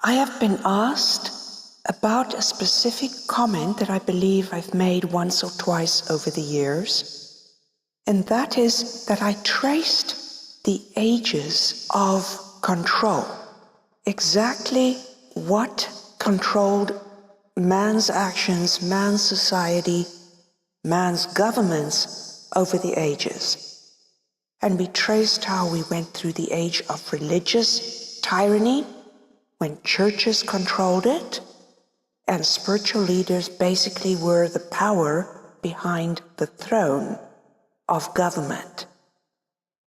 I have been asked about a specific comment that I believe I've made once or twice over the years, and that is that I traced the ages of control, exactly what controlled man's actions, man's society, man's governments over the ages. And we traced how we went through the age of religious tyranny, when churches controlled it, and spiritual leaders basically were the power behind the throne of government.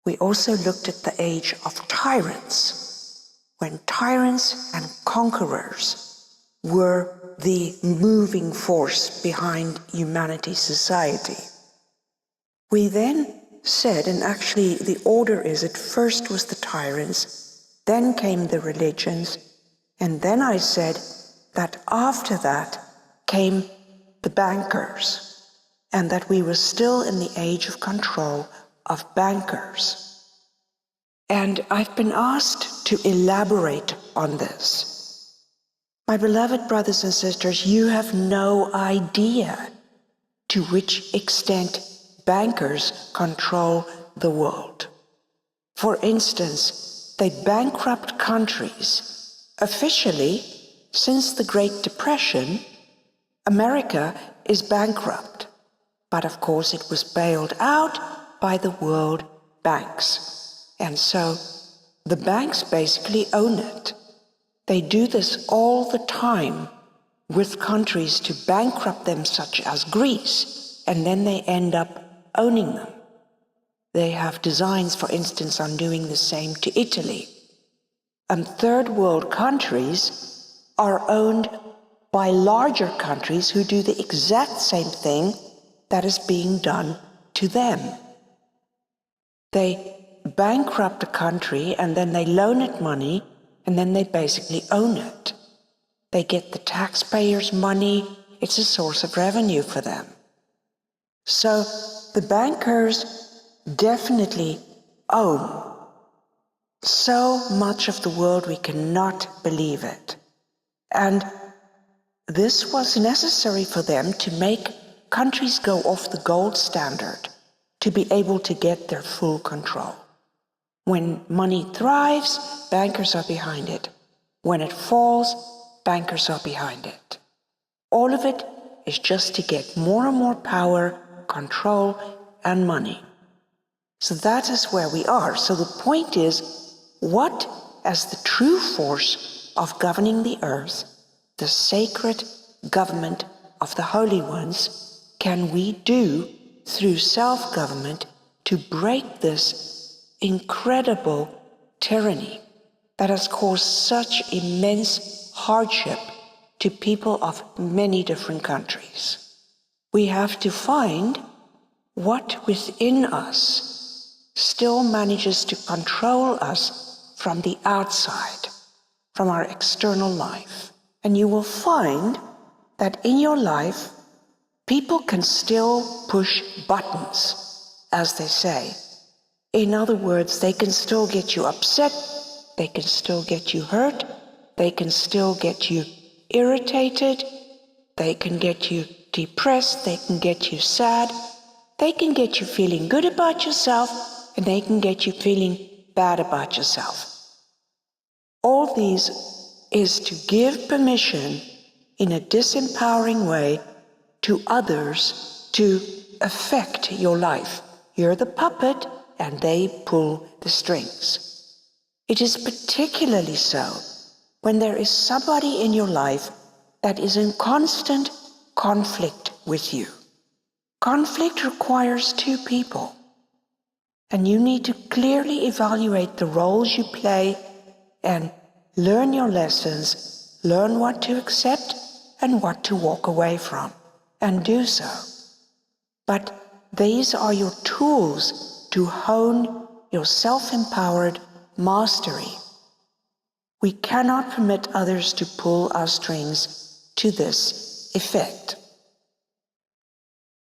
We also looked at the age of tyrants, when tyrants and conquerors were the moving force behind humanity's society. We then said, and actually the order is, at first was the tyrants, then came the religions, and then I said that after that came the bankers, and that we were still in the age of control of bankers. And I've been asked to elaborate on this. My beloved brothers and sisters, you have no idea to which extent bankers control the world. For instance, they bankrupt countries. Officially, since the Great Depression, America is bankrupt. But of course it was bailed out by the world banks. And so the banks basically own it. They do this all the time with countries to bankrupt them, such as Greece, and then they end up owning them. They have designs, for instance, on doing the same to Italy. And third world countries are owned by larger countries who do the exact same thing that is being done to them. They bankrupt a country and then they loan it money and then they basically own it. They get the taxpayers' money. It's a source of revenue for them. So the bankers definitely own so much of the world we cannot believe it. And this was necessary for them to make countries go off the gold standard to be able to get their full control. When money thrives, bankers are behind it. When it falls, bankers are behind it. All of it is just to get more and more power, control, and money. So that is where we are. So the point is, what, as the true force of governing the earth, the sacred government of the holy ones, can we do through self-government to break this incredible tyranny that has caused such immense hardship to people of many different countries? We have to find what within us still manages to control us from the outside, from our external life. And you will find that in your life, people can still push buttons, as they say. In other words, they can still get you upset, they can still get you hurt, they can still get you irritated, they can get you depressed, they can get you sad, they can get you feeling good about yourself, and they can get you feeling bad about yourself. All these is to give permission in a disempowering way to others to affect your life. You're the puppet and they pull the strings. It is particularly so when there is somebody in your life that is in constant conflict with you. Conflict requires two people, and you need to clearly evaluate the roles you play and learn your lessons, learn what to accept and what to walk away from, and do so. But these are your tools to hone your self-empowered mastery. We cannot permit others to pull our strings to this effect.